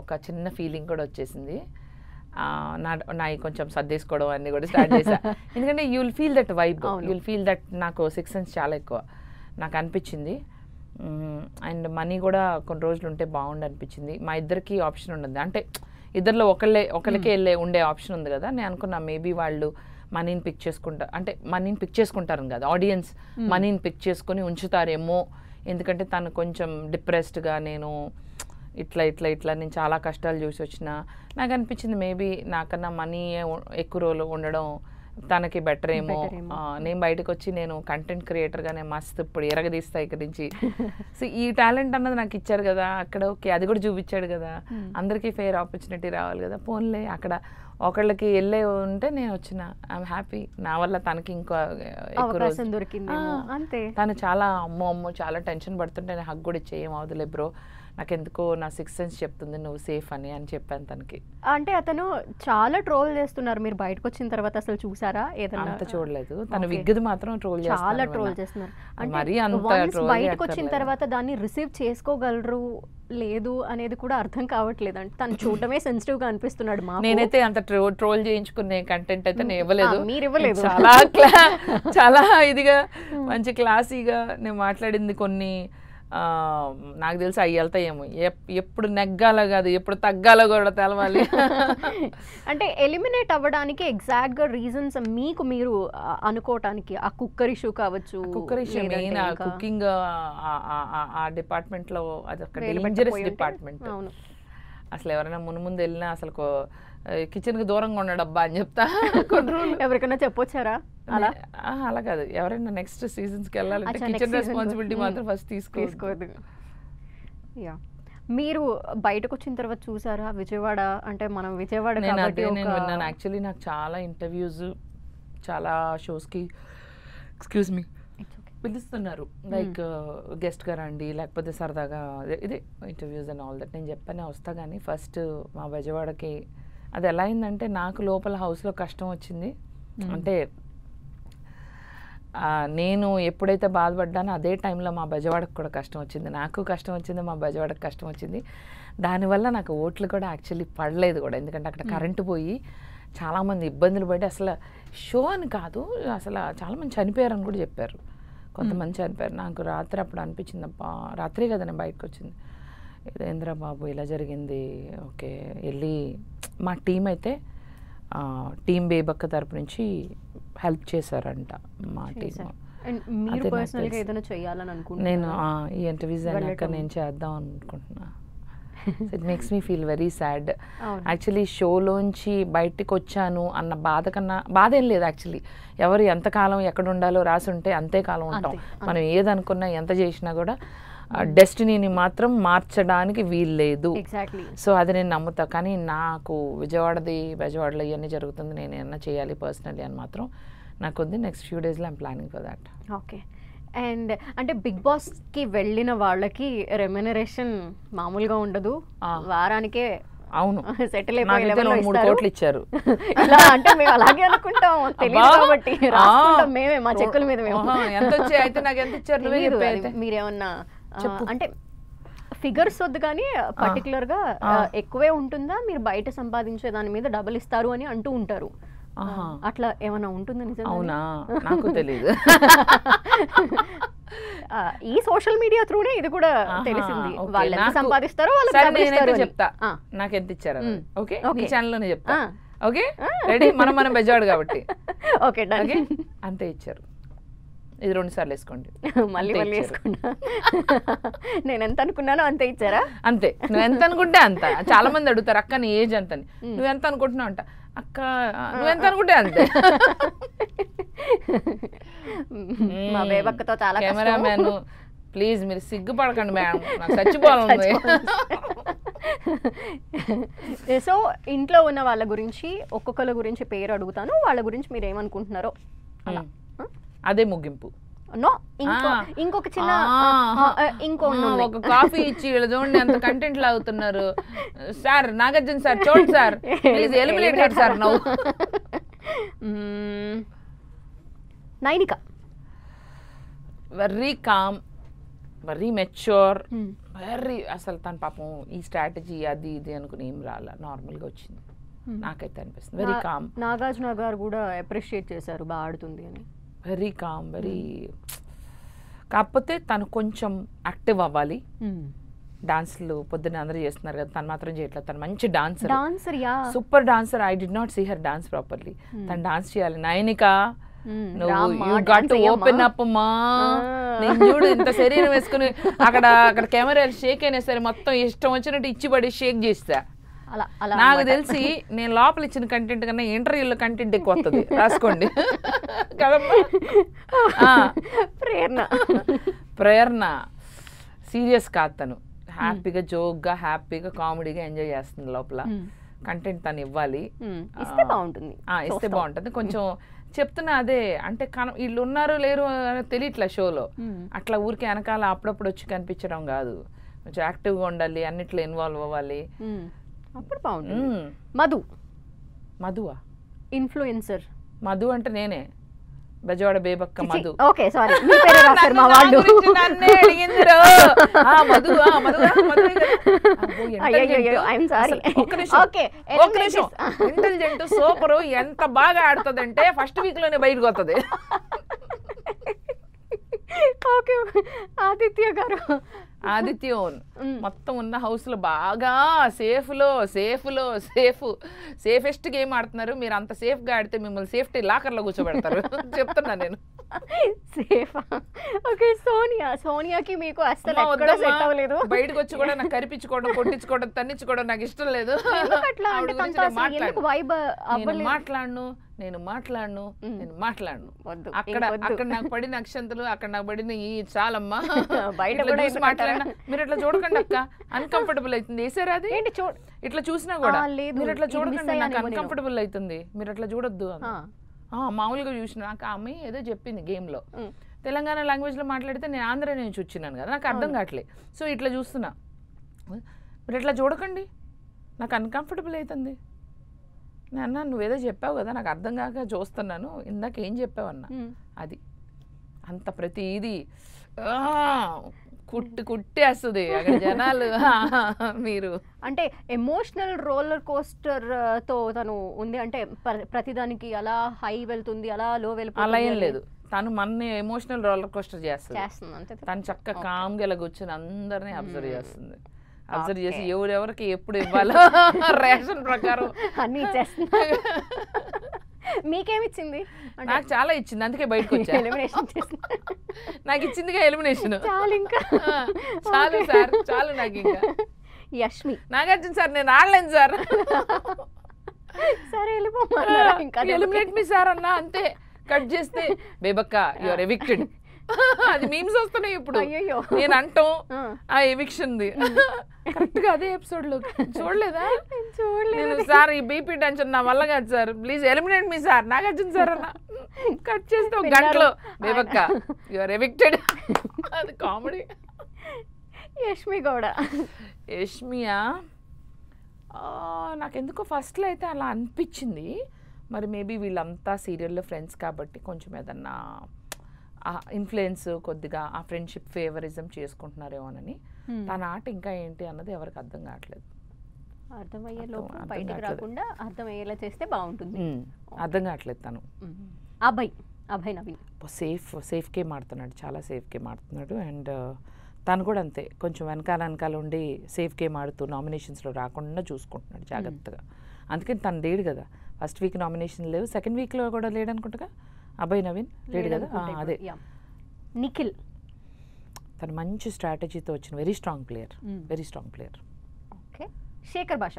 ఒక చిన్న ఫీలింగ్ కూడా వచ్చేసింది. నా కొంచెం సర్దేసుకోవడం అన్నీ కూడా స్టార్ట్ చేశా. ఎందుకంటే you will feel that vibe, you will feel that. నాకు 6 సెన్స్ చాలా ఎక్కువ నాకు అనిపించింది. అండ్ మనీ కూడా కొన్ని రోజులు ఉంటే బాగుండు అనిపించింది. మా ఇద్దరికి ఆప్షన్ ఉండదు, అంటే ఇద్దరిలో ఒకరికే ఉండే ఆప్షన్ ఉంది కదా. నేను అనుకున్నా మేబీ వాళ్ళు మనీని పిక్ చేసుకుంటారు కదా, ఆడియన్స్ మనీని పిక్ చేసుకొని ఉంచుతారేమో. ఎందుకంటే తను కొంచెం డిప్రెస్డ్గా, నేను ఇట్లా నేను చాలా కష్టాలు చూసి వచ్చిన, నాకు అనిపించింది మేబీ నాకన్నా మనీ ఎక్కువ రోజులు ఉండడం తనకి బెటర్ ఏమో. నేను బయటకు వచ్చి నేను కంటెంట్ క్రియేటర్గానే మస్తు ఇప్పుడు ఎరగదీస్తా ఇక్కడి నుంచి. సో ఈ టాలెంట్ అన్నది నాకు ఇచ్చారు కదా అక్కడ, ఓకే అది కూడా చూపించాడు కదా, అందరికీ ఫెయిర్ ఆపర్చునిటీ రావాలి కదా. పోన్లే అక్కడ ఒకళ్ళకి వెళ్ళే ఉంటే నేను వచ్చిన ఐఎమ్ హ్యాపీ. నా వల్ల తనకి ఇంకో ఎక్కువ రోజు దొరికింది అంతే. తను చాలా అమ్మో చాలా టెన్షన్ పడుతుంటే నేను హగ్ కూడా ఇచ్చే ఏం అవదులే బ్రో, నాకెందుకో నా 6th సెన్స్ చెప్తుంది నువ్వు సేఫ్ అని చెప్పాను తనకి. అంటే అతను చాలా ట్రోల్ చేస్తున్నారు, మీరు బయటకు వచ్చిన తర్వాత అసలు చూసారా ఏదైనా? అంత చూడలేదు, తన విగ్గుది మాత్రం ట్రోల్ చాలా ట్రోల్ చేస్తున్నారు. మరి అంత బయటకు వచ్చిన తర్వాత దాన్ని రిసీవ్ చేసుకోగలరు లేదు అనేది కూడా అర్థం కావట్లేదు. అంటే తను చూడటమే సెన్సిటివ్ గా అనిపిస్తున్నాడు. నేనైతే అంత ట్రోల్ చేయించుకునే కంటెంట్ అయితే నేను ఇవ్వలేదు. మీరు ఇవ్వలేదు. చాలా ఇదిగా మంచి క్లాసీగా నేను మాట్లాడింది కొన్ని నాకు తెలిసి అవి వెళ్తాయేమో, ఎప్పుడు నెగ్గాలో కాదు ఎప్పుడు తగ్గాలో కూడా తెలవాలి. అంటే ఎలిమినేట్ అవ్వడానికి ఎగ్జాక్ట్ గా రీజన్స్ మీకు మీరు అనుకోవటానికి ఆ కుక్కర్ ఇష్యూ కావచ్చు. కుక్కర్ ఇష్యూ మెయిన్ కుకింగ్ ఆ డిపార్ట్మెంట్ లో అది ఒక డేంజరస్ డిపార్ట్మెంట్. అసలు ఎవరైనా ముందు వెళ్ళినా అసలు కిచెన్ కి దూరంగా ఉన్నాడు అబ్బా అని చెప్తా. ఎవరికైనా చెప్పొచ్చారా అలా? అలా కాదు, ఎవరైనా నెక్స్ట్ సీజన్స్ కి వెళ్ళాలంటే కిచెన్ రెస్పాన్సిబిలిటీ మాత్రం ఫస్ట్ తీసుకోవద్దు. మీరు బయటకు వచ్చిన తర్వాత చూసారా విజయవాడ? అంటే మనం విజయవాడ నేను విన్నాను యాక్చువల్లీ. నాకు చాలా ఇంటర్వ్యూస్ చాలా షోస్ కి ఎక్స్క్యూజ్ మీ పిలుస్తున్నారు, లైక్ గెస్ట్ గా రండి లేకపోతే సరదాగా ఇదే ఇంటర్వ్యూస్ అండ్ ఆల్ దట్. నేను చెప్పానే వస్తా కానీ ఫస్ట్ మా విజయవాడకి అది ఎలా అయిందంటే నాకు లోపల హౌస్లో కష్టం వచ్చింది. అంటే నేను ఎప్పుడైతే బాధపడ్డానో అదే టైంలో మా బెజవాడకు కూడా కష్టం వచ్చింది. నాకు కష్టం వచ్చింది, మా బెజవాడకు కష్టం వచ్చింది. దానివల్ల నాకు ఓట్లు కూడా యాక్చువల్లీ పడలేదు కూడా, ఎందుకంటే అక్కడ కరెంటు పోయి చాలామంది ఇబ్బందులు పడి అసలు షో అని కాదు అసలు చాలామంది చనిపోయారని కూడా చెప్పారు, కొంతమంది చనిపోయారు. నాకు రాత్రి అప్పుడు అనిపించింది అబ్బా, రాత్రి కదా నేను బయటకు వచ్చింది, ఇదేంద్ర బాబు ఇలా జరిగింది. ఓకే వెళ్ళి మా టీం అయితే టీం బేబక్క తరపు నుంచి హెల్ప్ చేశారంట మా టీం. నేను ఈ ఇంటర్వ్యూస్ అయినాక నేను చేద్దాం అనుకుంటున్నా. It makes me feel very sad. Actually షోలోంచి బయటికి వచ్చాను అన్న బాధ కన్నా బాధ ఏం లేదు. యాక్చువల్లీ ఎవరు ఎంతకాలం ఎక్కడ ఉండాలో రాసి ఉంటే అంతే కాలం ఉంటాం. మనం ఏదనుకున్నా ఎంత చేసినా కూడా డెస్టినీని మాత్రం మార్చడానికి వీల్లేదు. సో అది నేను నమ్ముతా. కానీ నాకు విజయవాడలో ఇవన్నీ జరుగుతుంది, నేను ఏమన్నా చేయాలి పర్సనలీ అని మాత్రం నాకు ఉంది. నెక్స్ట్ ఫ్యూ డేస్లో I'm planning for that. Okay. And అంటే బిగ్ బాస్కి వెళ్ళిన వాళ్ళకి రెమ్యునరేషన్ మామూలుగా ఉండదు, వారానికే అవును సెటిల్ 3 కోట్లు ఇచ్చారు. ఇలా అంటే మేము అలాగే అనుకుంటాం, తెలియదు కాబట్టి రాసుకుంటాం మేమే మా చెక్కుల మీద. ఎంత వచ్చాయి అయితే నాకు ఎంత ఇచ్చారు మీరేమన్నా అంటే ఫిగర్స్ వద్దు కానీ పర్టికులర్ గా ఎక్కువే ఉంటుందా, మీరు బయట సంపాదించే దాని మీద డబుల్ ఇస్తారు అని అంటూ ఉంటారు, అట్లా ఏమన్నా ఉంటుందా? నిజం? అవునా, నాకు తెలియదు. ఈ సోషల్ మీడియా త్రూనే ఇది కూడా తెలిసింది. వాళ్ళు ఎంత సంపాదిస్తారో వాళ్ళకి చెప్తా, నాకు ఎంత ఇచ్చారు. ఓకే, మీ ఛానల్ లోనే చెప్తా. ఓకే రెడీ, మనం బెజవాడు కాబట్టి. ఓకే అంతే ఇచ్చారు. ఇది 2 సార్లు వేసుకోండి, మళ్ళీ వేసుకున్నా. నేను ఎంత అనుకున్నానో అంతే ఇచ్చారా? అంతే, నువ్వు ఎంత అనుకుంటే అంత. చాలా మంది అడుగుతారు అక్క నీ ఏజ్ అంతని, నువ్వు ఎంత అనుకుంటున్నావు అంట. అక్క నువ్వు ఎంత అనుకుంటే అంతే. మా బేబక్కతో చాలా కెమెరామ్యాన్ ప్లీజ్ మీరు సిగ్గుపడకండి మేడం, నాకు చచ్చిపోవాలి. సో ఇంట్లో ఉన్న వాళ్ళ గురించి ఒక్కొక్కరి గురించి పేరు అడుగుతాను, వాళ్ళ గురించి మీరు ఏమనుకుంటున్నారో అలా. అదే ముగింపు. ఇంకొక చిన్న ఒక కాఫీ ఇచ్చి వీళ్ళు చూడండి ఎంత కంటెంట్ లాగుతున్నారు సార్. నాగార్జున సార్ చూడండి sir, please eliminated sir. Now Nainika very calm, very mature, very అసలు తన పాపం ఈ స్ట్రాటజీ అది ఇది అనుకుని ఏం రాలా, నార్మల్గా వచ్చింది నాకైతే అనిపిస్తుంది. Very calm. నాగార్జున గారు కూడా అప్రిషియేట్ చేశారు బాగా ఆడుతుంది అని. Very calm, very. కాకపోతే తను కొంచెం యాక్టివ్ అవ్వాలి. డాన్స్లు పొద్దున్న అందరూ చేస్తున్నారు కదా, తను మాత్రం చేయట్లేదు. తను మంచి dancer, super dancer. I did not see her dance properly. తను డాన్స్ చేయాలి. నైనిక నువ్వు you got to open up అమ్మా. నేను చూడు ఇంత శరీరం వేసుకుని అక్కడ కెమెరాలు షేక్ అయినా సరే మొత్తం ఇష్టం వచ్చినట్టు ఇచ్చిపడి షేక్ చేస్తా. నాకు తెలిసి నేను లోపల ఇచ్చిన కంటెంట్ కన్నా ఇంటర్వ్యూలో కంటెంట్ ఎక్కువ వస్తుంది, రాసుకోండి. ప్రేరణ సీరియస్ కాదు, తను హ్యాపీగా జోక్గా హ్యాపీగా కామెడీగా ఎంజాయ్ చేస్తుంది లోపల. కంటెంట్ తను ఇవ్వాలి. ఇస్తే బాగుంటుంది. ఇస్తే బాగుంటుంది. కొంచెం చెప్తున్నా అదే, అంటే వీళ్ళు ఉన్నారు లేరు తెలియట్లే షోలో. అట్లా ఊరికి వెనకాల అప్పుడప్పుడు వచ్చి కనిపించడం కాదు, కొంచెం యాక్టివ్గా ఉండాలి, అన్నిట్లో ఇన్వాల్వ్ అవ్వాలి, అప్పుడు బాగుంటుంది. మధువా? ఇన్ఫ్లుయెన్సర్ మధు అంటే నేనే, బెజవాడ బేబక్క మధు. ఓకే సారీ, మీ పేరే రాశారు మా వాళ్ళు. నన్నే అడిగిందిరో. మధువా? ఇంటెలిజెంట్ సూపర్, ఎంత బాగా ఆడుతుందంటే ఫస్ట్ వీక్ లోనే బయటకు వస్తుంది. ఓకే, ఆదిత్య గారు. ఆదిత్య మొత్తం ఉన్న హౌస్ లో బాగా సేఫెస్ట్ గేమ్ ఆడుతున్నారు. మీరు అంత సేఫ్ గా ఆడితే మిమ్మల్ని సేఫ్టీ లాకర్ లో కూర్చోబెడతారు. చెప్తున్నా నేను. సేఫ్. ఓకే, సోనియాకి మీకు అసలు ఎక్కడ సెట్ అవ్వలేదు. బయటకు వచ్చి కూడా నాకు కరిపించుకోవడం, కొట్టించుకోవడం, తన్నించుకోవడం నాకు ఇష్టం లేదు. నేను మాట్లాడను. అక్కడ నాకు పడిన అక్షంతలు, అక్కడ నాకు పడిన ఈ చాలమ్మా. మాట్లాడినా మీరు ఇట్లా చూడకండి అక్క, అన్కంఫర్టబుల్ అవుతుంది. వేసారా అది? ఇట్లా చూసినా కూడా మీరు ఇట్లా చూడకండి, నాకు అన్కంఫర్టబుల్ అవుతుంది, మీరు అట్లా చూడొద్దు. మామూలుగా చూసిన నాకు ఆ అమ్మాయి ఏదో చెప్పింది గేమ్ లో, తెలంగాణ లాంగ్వేజ్ లో మాట్లాడితే నేను ఆంధ్ర నుంచి వచ్చినాను కదా, నాకు అర్థం కావట్లేదు. సో ఇట్లా చూస్తున్నా, మీరు ఇట్లా చూడకండి, నాకు అన్కంఫర్టబుల్ అవుతుంది. నేను అన్నా నువ్వేదో చెప్పావు కదా, నాకు అర్థం కాక చూస్తున్నాను, ఇందాక ఏం చెప్పావన్నా. అది అంత ప్రతి ఇది కుట్టేస్తుంది అక్కడ జనాలు. మీరు అంటే ఎమోషనల్ రోలర్ కోస్టర్ తో తను ఉంది అంటే ప్రతిదానికి అలా హై వెళ్తుంది, అలా లో వెళ్తుంది, అలా ఏం లేదు. తను మన ఎమోషనల్ రోలర్ కోస్టర్ చేస్తుంది. తను చక్కగా కామ్గా ఇలా కూర్చొని అందరినీ అబ్జర్వ్ చేస్తుంది. అబ్జర్వ్ చేసి ఎవరెవరికి ఎప్పుడు ఇవ్వాలో రేషన్ ప్రకారం అన్ని ఇచ్చేస్తుంది. మీకేమిచ్చింది? నాకు చాలా ఇచ్చింది, అందుకే బయటకు వచ్చా. నాకు ఇచ్చిందిగా ఎలిమినేషన్. చాలు సార్, చాలు నాకు. ఇంకా యష్మి, నాగార్జున సార్ నేను ఆడలేను సార్, సరే ఎలిమినేట్ మీ సార్ అన్నా, అంతే. కట్ చేస్తే బేబక్క యు ఆర్ ఎవిక్టెడ్. అది మీమ్స్ వస్తున్నాయి ఇప్పుడు. నేను అంటాం ఆ ఎవిక్షన్ ది కరెక్ట్ గా అదే ఎపిసోడ్ లో చూడలేదా? నేను సార్ ఈ బీపీ టెన్షన్ నా వల్ల కాదు sir, please eliminate me sir, Nagarjuna sir అన్న. కట్ చేస్తే ఒక గంటలో బేబక్క యు ఆర్ ఎవిక్టెడ్. అది కామెడీ. యష్మి గౌడ. యష్మియా నాకెందుకో ఫస్ట్లో అయితే అలా అనిపించింది. మరి మేబీ వీళ్ళంతా సీరియల్లో ఫ్రెండ్స్ కాబట్టి కొంచెం ఏదన్నా ఇన్ఫ్లుయెన్స్ కొద్దిగా ఆ ఫ్రెండ్షిప్ ఫేవరిజం చేసుకుంటున్నారేమోనని. తన ఆట ఇంకా ఏంటి అన్నది ఎవరికి అర్థం కావట్లేదు. అర్థమయ్యే లోపు బయటికి రాకుండా అర్థమయ్యేలా చేస్తే బాగుంటుంది. అర్థం కావట్లేదు తను. అభయ్ నవీన్ సేఫ్ గేమ్ ఆడుతున్నాడు, చాలా సేఫ్ గేమ్ ఆడుతున్నాడు. అండ్ తను కూడా అంతే, కొంచెం వెనకాల ఉండి సేఫ్ గేమ్ ఆడుతూ నామినేషన్స్లో రాకుండా చూసుకుంటున్నాడు జాగ్రత్తగా. అందుకని తను లేడు కదా, ఫస్ట్ వీక్ నామినేషన్ లేవు, సెకండ్ వీక్లో కూడా లేడు అనుకుంటా. అభయ్ నవీన్ లేడు కదా. అదే నిఖిల్, తను మంచి స్ట్రాటజీతో వచ్చిన very strong player. Okay, Shekhar Basha.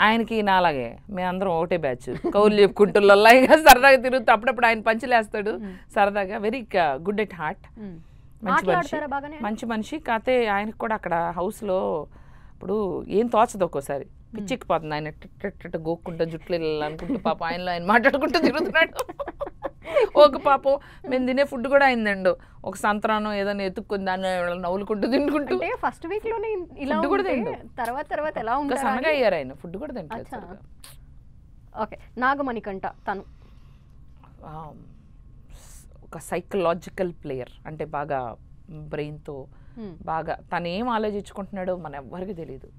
ఆయనకి నాలాగే మేమందరం ఒకటే బ్యాచ్, కౌలు చెప్పుకుంటూ లొల్లాయిగా సరదాగా తిరుగుతూ అప్పుడప్పుడు ఆయన పంచులేస్తాడు సరదాగా. వెరీ గుడ్ ఎట్ హార్ట్, మంచి మనిషి. కాకపోతే ఆయనకు కూడా అక్కడ హౌస్లో ఇప్పుడు ఏం తోచదు, ఒక్కోసారి పిచ్చెక్కిపోతుంది. ఆయన గోక్కుంటా జుట్లు అనుకుంటూ పాపం ఆయనలో ఆయన మాట్లాడుకుంటూ తిరుగుతున్నాడు. ఒక పాపం మేము తినే ఫుడ్ కూడా అయిందండు, ఒక సంత్రానం ఏదైనా ఎత్తుక్కుని దాన్ని నవ్వులుకుంటూ తింటుకుంటూ. ఫస్ట్ వీక్ లోనే ఇలా కూడా తిండు, తర్వాత ఎలా ఉంటారు, సన్నగా అయ్యారు ఆయన, ఫుడ్ కూడా తింటారు. ఓకే, నాగమణికంట. తను ఒక సైకలాజికల్ ప్లేయర్, అంటే బాగా బ్రెయిన్తో బాగా తను ఏం ఆలోచించుకుంటున్నాడో మన ఎవ్వరికి తెలియదు.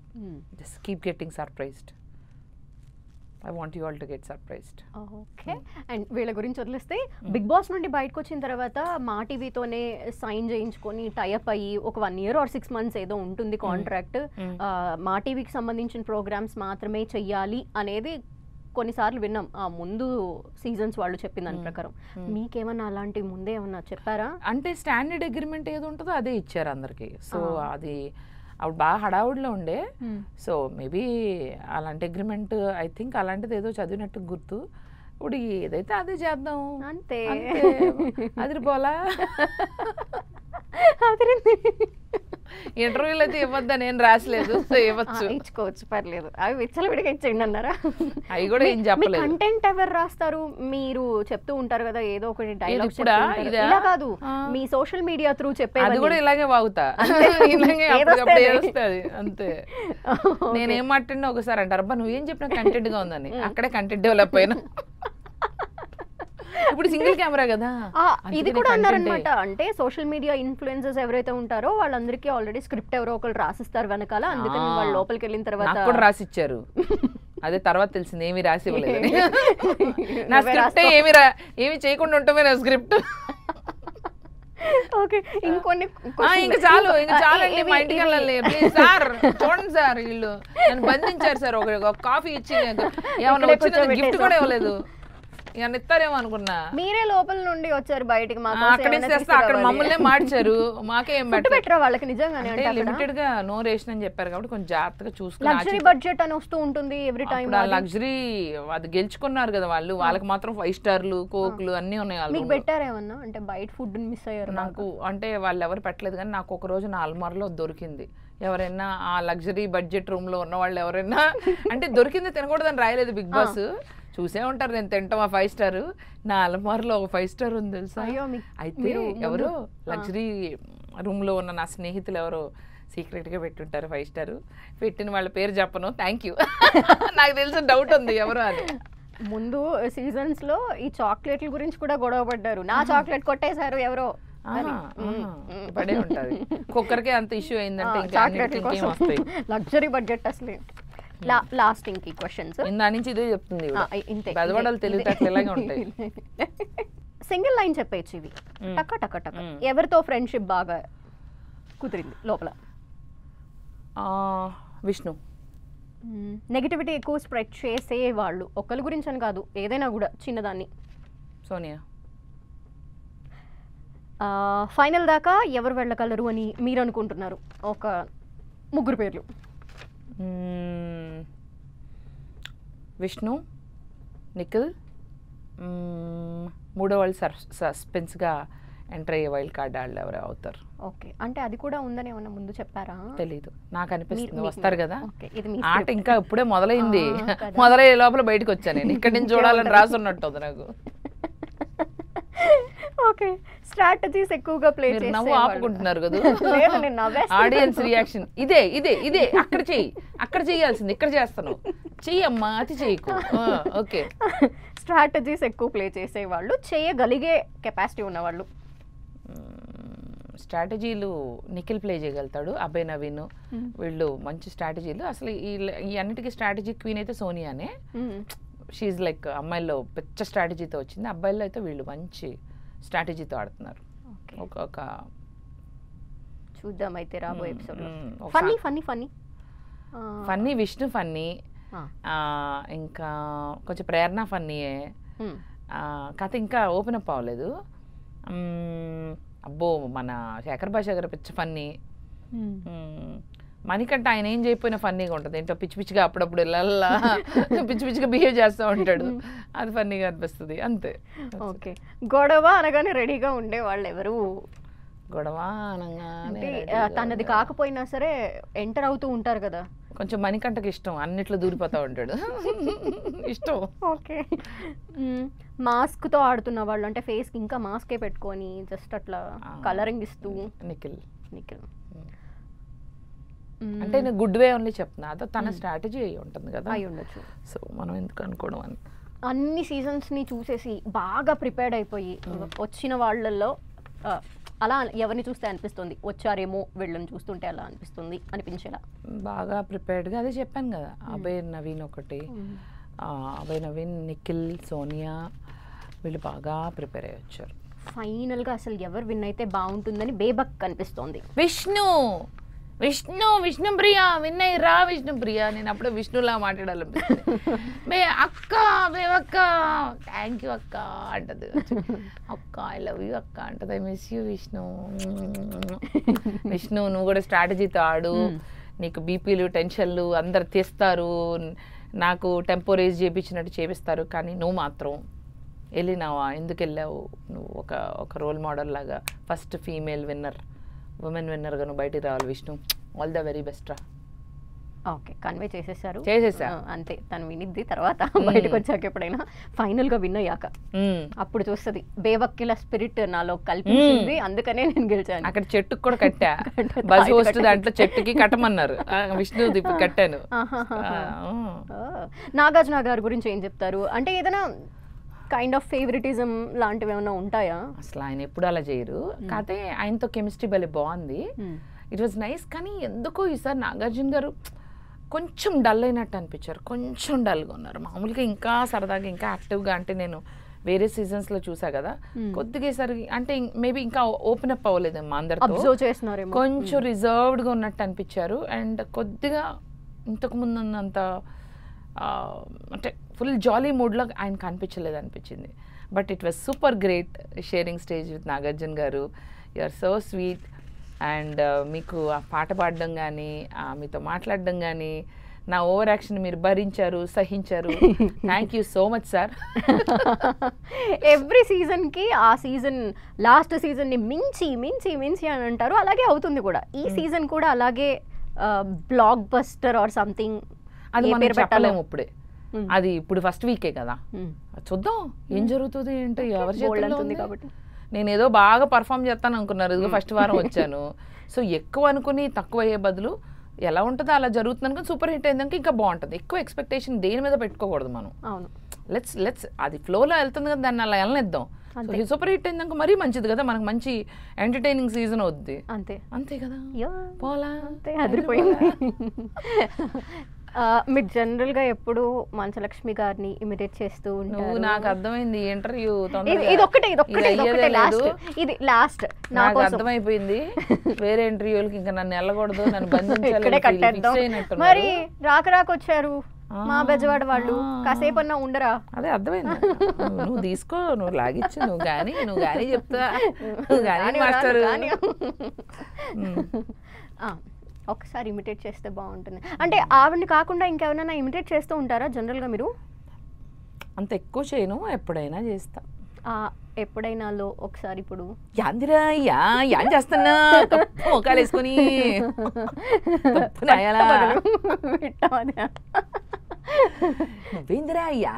Just keep getting surprised. I want you all to get surprised. Okay, and వీళ్ళ గురించి వదిలేస్తే బిగ్ బాస్ నుండి బయటకు వచ్చిన తర్వాత మా టీవీతోనే సైన్ చేయించుకొని టైఅప్ అయ్యి ఒక 1 year or 6 months ఏదో ఉంటుంది కాంట్రాక్ట్. మా టీవీకి సంబంధించిన ప్రోగ్రామ్స్ మాత్రమే చెయ్యాలి అనేది కొన్నిసార్లు విన్నాం ఆ ముందు సీజన్స్ వాళ్ళు చెప్పిన దాని ప్రకారం. మీకేమన్నా అలాంటి ముందే ఏమన్నా చెప్పారా? అంటే స్టాండర్డ్ అగ్రిమెంట్ ఏది ఉంటుందో అదే ఇచ్చారు అందరికి. సో అది అప్పుడు బాగా హడావుడిలో ఉండే. సో మేబీ అలాంటి అగ్రిమెంట్, ఐ థింక్ అలాంటిది ఏదో చదివినట్టు గుర్తు. ఇప్పుడు ఏదైతే అదే చేద్దాం అంతే. అదిరిపోలా ఇంటర్వ్యూలో అయితే ఇవ్వద్దా, నేను రాసలేదు, సో ఇవ్వచ్చు. ఇచ్చుకోవచ్చు, పర్లేదు. అవి విచ్చలవిడిగా ఇచ్చేయండి అన్నారా? అవి కూడా ఏం చెప్పలేదు. కంటెంట్ ఎవరు రాస్తారు? మీరు చెప్తూ ఉంటారు కదా ఏదో ఒకటి డైలాగ్. ఇలా కాదు, మీ సోషల్ మీడియా త్రూ చెప్పే అది కూడా ఇలాగే వాగుతా, ఇలాగే అప్పటికప్పుడు ఏదొస్తుంది అంతే. నేనేం మాట్లాడినా ఒకసారి అంటారు, అబ్బా నువ్వేం చెప్పినా కంటెంట్ గా ఉందని, అక్కడే కంటెంట్ డెవలప్ అయినా. ఇప్పుడు సింగిల్ కెమెరా కదా. ఇది కూడా అన్నారనమాట, అంటే సోషల్ మీడియా ఇన్ఫ్లుయెన్సర్స్ ఎవరైతే ఉంటారో వాళ్ళందరికీ ఆల్రెడీ స్క్రిప్ట్ ఎవరో ఒకరు రాసిస్తారు వెనకాల, అందుకని వాళ్ళు లోపలికి వెళ్ళిన తర్వాత కూడా రాసిచ్చారు. అదే తర్వాత తెలిసింది ఏమి రాసి ఇవ్వలేదు. నా స్క్రిప్ట్ ఏమి చేయకుండా ఉంటామే నా స్క్రిప్ట్. ఓకే, ఇంకొన్ని ఇంకా చాలు అండి, మా ఇంటికి వెళ్ళాలి ప్లీజ్ సార్, చూడండి సార్ వీళ్ళు నన్ను బంధించారు సార్, ఒక కాఫీ ఇచ్చి ఏమన్నా వచ్చింది, గిఫ్ట్ కూడా ఇవ్వలేదు, ఇక ఇస్తారేమో అనుకున్నా. మీరే లోపల నుండి వచ్చారు బయటికి, అక్కడ మమ్మల్ని మార్చారు, మాకే ఏం పెట్టరా వాళ్ళకి నిజంగానే. లిమిటెడ్ గా నో రేషన్ అని చెప్పారు కాబట్టి కొంచెం జాగ్రత్తగా చూసుకుని. లగ్జరీ బడ్జెట్ అని వస్తూ ఉంటుంది ఎవ్రీ టైం. లగ్జరీ అది గెలుచుకున్నారు కదా వాళ్ళు, వాళ్ళకి మాత్రం 5 స్టార్లు కోక్లు అన్ని ఉన్నాయి. మీకు పెట్టారేమన్నా అంటే బయట ఫుడ్ మిస్ అయ్యారు? నాకు అంటే వాళ్ళు ఎవరు పెట్టలేదు, కానీ నాకు ఒక రోజు నా అల్మార్లో దొరికింది. ఎవరైనా ఆ లగ్జరీ బడ్జెట్ రూమ్ లో ఉన్న వాళ్ళు ఎవరైనా అంటే దొరికింది తినకూడదని రాయలేదు బిగ్ బాస్, చూసే ఉంటారు నేను తింటాం ఆ 5 స్టార్. నా అలమార్లో ఒక 5 స్టార్ ఉంది తెలుసా. అయితే ఎవరో లగ్జరీ రూమ్ లో ఉన్న నా స్నేహితులు ఎవరో సీక్రెట్ గా పెట్టుంటారు 5 స్టార్. పెట్టిన వాళ్ళ పేరు చెప్పను, థ్యాంక్ యూ. నాకు తెలిసిన డౌట్ ఉంది ఎవరు అని. ముందు సీజన్స్ లో ఈ చాక్లెట్ల గురించి కూడా గొడవ పడ్డారు, నా చాక్లెట్ కొట్టేశారు ఎవరో. పడే ఉంటది, కుక్కర్కే అంత ఇష్యూ అయిందంటే ఇంకా వస్తాయి. లగ్జరీ బడ్జెట్ అసలు. లాస్ట్ ఇంకీ క్వశ్చన్స్ ఇందా నుంచి ఇదే చెప్తుంది, పెదవాడలు తెలివితేటలు ఇలాగే ఉంటాయి. సింగిల్ లైన్ చెప్పేయచ్చు ఇవి, టక్క టక్క టక్క. ఎవరితో ఫ్రెండ్షిప్ బాగా కుదిరింది లోపల? విష్ణు. నెగిటివిటీ ఎక్కువ స్ప్రెడ్ చేసే వాళ్ళు, ఒకరి గురించి అని కాదు ఏదైనా కూడా చిన్నదాన్ని? సోనియా. ఫైనల్ దాకా ఎవరు వెళ్ళగలరు అని మీరు అనుకుంటున్నారు? ఒక 3 పేర్లు. విష్ణు, నిఖిల్, మూడో వాళ్ళు సస్పెన్స్గా ఎంటర్ అయ్యే వైల్డ్ కార్డ్ వాళ్ళు ఎవరు అవుతారు. ఓకే, అంటే అది కూడా ఉందని ఏమన్నా ముందు చెప్పారా? తెలీదు, నాకు అనిపిస్తుంది వస్తారు కదా. ఆట ఇంకా ఇప్పుడే మొదలైంది, మొదలయ్యే లోపల బయటకు వచ్చాను నేను, ఇక్కడి నుంచి చూడాలని రాసున్నట్టు ఉంది నాకు. ఓకే, స్ట్రాటజీస్ ఎక్కువగా ప్లే చేసే నవ్వు ఆపుకుంటున్నారు కదా ఆడియన్స్ రియాక్షన్. ఇదే ఇదే ఇదే అక్కడ చెయ్యి, అక్కడ చెయ్యాల్సింది ఇక్కడ చేస్తాను, చెయ్యమ్మా అతి చెయ్యకు. ఓకే, స్ట్రాటజీస్ ఎక్కువ ప్లే చేసేవాళ్ళు, చేయగలిగే కెపాసిటీ ఉన్నవాళ్ళు. స్ట్రాటజీలు నిఖిల్ ప్లే చేయగలుగుతాడు, అభయ్ నవీన్ వీళ్ళు మంచి స్ట్రాటజీలు. అసలు ఈ అన్నిటికీ స్ట్రాటజీ క్వీన్ అయితే సోనియానే. షీఈ్ లైక్ అమ్మాయిల్లో పెద్ద స్ట్రాటజీతో వచ్చింది, అబ్బాయిల్లో అయితే వీళ్ళు మంచి స్ట్రాటజీతో ఆడుతున్నారు. ఒక చూద్దాం అయితే రాబోయే ఎపిసోడ్లో. Funny funny funny funny Vishnu funny, ఇంకా కొంచెం ప్రేరణ ఫన్నీయే. కథ ఇంకా ఓపెన్ అప్ అవ్వలేదు. అబ్బో మన శేఖర్ భాష గారు పిచ్చ ఫన్నీ. మణికంటే ఆయన ఏం చేయకపోయినా ఫన్నీగా ఉంటుంది, ఏంటో పిచ్చి పిచ్చిగా అప్పుడప్పుడు ఇలా పిచ్చి పిచ్చిగా బిహేవ్ చేస్తూ ఉంటాడు, అది ఫన్నీగా అనిపిస్తుంది అంతే. ఓకే, గొడవ అనగానే రెడీగా ఉండే వాళ్ళు ఎవరు? గొడవ అనగానే తనది కాకపోయినా సరే ఎంటర్ అవుతూ ఉంటారు కదా. కొంచెం మణికంటకి ఇష్టం, అన్నిట్లో దూరిపోతూ ఉంటాడు, ఇష్టం. ఓకే, మాస్క్తో ఆడుతున్న వాళ్ళు, అంటే ఫేస్కి ఇంకా మాస్కే పెట్టుకొని జస్ట్ అట్లా కలరింగ్ ఇస్తూ. నిఖిల్. నిఖిల్ అంటే నేను గుడ్ వే ఓన్లీ చెప్తున్నా, అదో తన స్ట్రాటజీ అయి ఉంటుంది కదా, అయి ఉండొచ్చు. సో మనం ఎందుకు అనుకోవడం అని. అన్ని సీజన్స్ని చూసేసి బాగా ప్రిపేర్డ్ అయిపోయి వచ్చిన వాళ్ళల్లో అలా ఎవరిని చూస్తే అనిపిస్తుంది వచ్చారేమో వీళ్ళని చూస్తుంటే అలా అనిపిస్తుంది అనిపించేలా? బాగా ప్రిపేర్డ్గా అదే చెప్పాను కదా, అభయ్ నవీన్ ఒకటి, అభయ్ నవీన్, నిఖిల్, సోనియా వీళ్ళు బాగా ప్రిపేర్ అయ్యి వచ్చారు. ఫైనల్గా అసలు ఎవరు విన్ అయితే బాగుంటుందని బేబక్ అనిపిస్తోంది. విష్ణు విష్ణు విష్ణుప్రియ విన్నయ్య రా విష్ణుప్రియ. నేను అప్పుడే విష్ణులా మాట్లాడాలనిపిస్తుంది. మే అక్క మేవక్క థ్యాంక్ యూ అక్క అంటది, అక్క ఐ లవ్ యూ అక్క అంటది, I miss you Vishnu. Vishnu నువ్వు కూడా స్ట్రాటజీతో ఆడు, నీకు బీపీలు టెన్షన్లు అందరు తీస్తారు, నాకు టెంపో రేజ్ చేయించినట్టు చేపిస్తారు, కానీ నువ్వు మాత్రం వెళ్ళినావా, ఎందుకు వెళ్ళావు, నువ్వు ఒక రోల్ మోడల్ లాగా ఫస్ట్ ఫీమేల్ విన్నర్ ఉమెన్ విన్నర్గాను బయటికి రావాలి Vishnu. All the very best రా. ఓకే, కన్వే చేసేసారు. చేసేసా అంతే, తను వినిద్ది తర్వాత బయటకు వచ్చాక ఎప్పుడైనా ఫైనల్ గా విన్ అయ్యాక అప్పుడు చూస్తుంది బేబక్కిల స్పిరిట్ నాలో కల్పించింది, అందుకనే నేను గెలిచాను. అక్కడ చెట్టుకు కూడా కట్టా. బస్ హోస్ట్ దాంట్లో చెట్టుకి కట్టమన్నారు, విష్ణు దీపు కట్టాను. నాగార్జున గారి గురించి ఏం చెప్తారు? అంటే ఏదైనా కైండ్ ఆఫ్ ఫేవరెటిజం లాంటివి ఏమైనా ఉంటాయా? అసలు ఆయన ఎప్పుడు అలా చేయరు, కాకపోతే ఆయనతో కెమిస్ట్రీ భలే బాగుంది. It was nice. కానీ ఎందుకో ఈసారి నాగార్జున గారు కొంచెం డల్ అయినట్టు అనిపించారు, కొంచెం డల్గా ఉన్నారు. మామూలుగా ఇంకా సరదాగా ఇంకా యాక్టివ్గా, అంటే నేను వేరే సీజన్స్లో చూసా కదా, కొద్దిగా ఈసారి అంటే మేబీ ఇంకా ఓపెన్ అప్ అవ్వలేదేమో అందరితో, కొంచెం రిజర్వ్డ్గా ఉన్నట్టు అనిపించారు. అండ్ కొద్దిగా ఇంతకు ముందు ఉన్నంత అంటే ఫుల్ జాలీ మూడ్లో ఆయన కనిపించలేదు అనిపించింది. But it was super great sharing stage with Nagarjuna garu. You are so sweet. And మీకు ఆ పాట పాడడం కానీ మీతో మాట్లాడడం కానీ నా ఓవర్ యాక్షన్ మీరు భరించారు, సహించారు. Thank you so much sir. Every సీజన్కి ఆ సీజన్ లాస్ట్ సీజన్ని మించి మించి మించి అని అంటారు, అలాగే అవుతుంది కూడా. ఈ సీజన్ కూడా అలాగే బ్లాక్ బస్టర్ ఆర్ సంథింగ్ అది మనం చెప్పలేము ఇప్పుడే. అది ఇప్పుడు ఫస్ట్ వీకే కదా, చూద్దాం ఏం జరుగుతుంది ఏంటో ఎవరి చేతుల్లో ఉంది. కాబట్టి నేను ఏదో బాగా పర్ఫామ్ చేస్తాను అనుకున్నారు, ఇదిగో ఫస్ట్ వారం వచ్చాను. సో ఎక్కువ అనుకుని తక్కువ అయ్యే బదులు ఎలా ఉంటుందో అలా జరుగుతుంది అనుకుని సూపర్ హిట్ అయిందాక ఇంకా బాగుంటుంది. ఎక్కువ ఎక్స్పెక్టేషన్ దేని మీద పెట్టుకోకూడదు మనం. అవును, లెట్స్ అది ఫ్లోలో వెళ్తుంది కదా, దాన్ని అలా వెళ్ళనిద్దాం. సూపర్ హిట్ అయిందాక మరీ మంచిది కదా, మనకు మంచి ఎంటర్టైనింగ్ సీజన్ అవుద్ది. అంతే అంతే కదా, పోలా అంతే అదిరిపోయింది. మీరు జనరల్ గా ఎప్పుడు మంచలక్ష్మి గారిని ఇమిటేట్ చేస్తూ ఉంటారు. నాకు అర్థమైంది ఇంటర్వ్యూ ఇది లాస్ట్ నాకు అర్థమైపోయింది. వేరే ఇంటర్వ్యూలకి ఇంకా నన్ను వెళ్ళకూడదు, నన్ను బంధించాలి. మరి రాక వచ్చారు మా బెజవాడ వాళ్ళు, కాసేపు అన్నా ఉండరా? అదే అర్థమైంది. నువ్వు తీసుకో, నువ్వు లాగిచ్చు, నువ్వు గానీ చెప్తా, నువ్వు గానీ మాస్టర్. ఒకసారి ఇమిటేట్ చేస్తే బాగుంటుంది. అంటే ఆవిడని కాకుండా ఇంకెవరైనా ఇమిటేట్ చేస్తూ ఉంటారా జనరల్గా మీరు? అంత ఎక్కువ చేయను, ఎప్పుడైనా చేస్తా. ఎప్పుడైనాలో ఒకసారి ఇప్పుడు యాందిరా యాన్ చేస్తున్నా మోకాలు వేసుకొని నువ్వేందిరా అయ్యా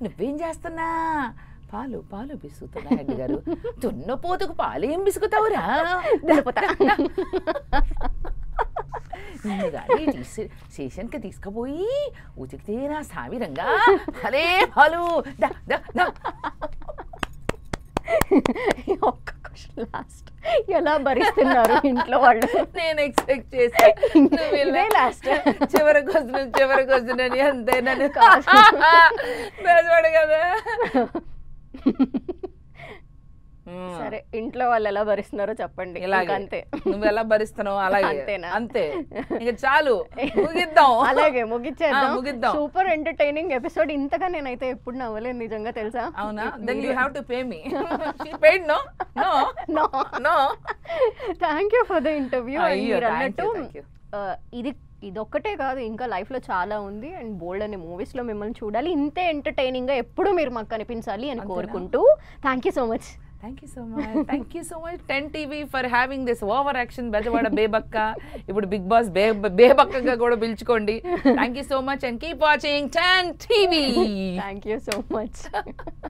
నువ్వేం చేస్తున్నా? పాలు పాలు బిసుకుతున్నా రెడ్డి గారు. దున్నపోతుకు పాలు ఏం బిసుకుతావురా? నిన్ను కానీ స్టేషన్కి తీసుకుపోయి ఉతికితే నా సామిరంగా అదే పాలు. ఒక్క క్వశ్చన్ లాస్ట్, ఎలా భరిస్తున్నారు ఇంట్లో వాళ్ళు? నేను ఎక్స్పెక్ట్ చేసి లాస్ట్ చివరికి వస్తున్నాను అంతే. నన్ను బెజవాడ కదా. సరే, ఇంట్లో వాళ్ళు ఎలా భరిస్తున్నారో చెప్పండి. అంతే, నువ్వు ఎలా భరిస్తున్నావు అలాగే. అంతే, ఇంకా చాలు, ముగిద్దాం. అలాగే ముగిద్దాం. Super entertaining episode. ఇంతగా నేనైతే ఎప్పుడు నవ్వలేదు నిజంగా, తెలుసా? అవునా? then you have to pay me. She paid? No. Thank you for the interview. మీరు అన్నట్టు ఇదొక్కటే కాదు, ఇంకా లైఫ్లో చాలా ఉంది. అండ్ బోల్డ్ అనే మూవీస్లో మిమ్మల్ని చూడాలి, ఇంతే ఎంటర్టైనింగ్గా ఎప్పుడు మీరు మాకు కనిపించాలి అని కోరుకుంటూ thank you so much. Thank you so much 10 TV for having this over action Bezawada Bebakka. ఇప్పుడు బిగ్ బాస్ బేబక్కగా కూడా పిలుచుకోండి. Thank you so much and keep watching 10 TV. Thank you so much.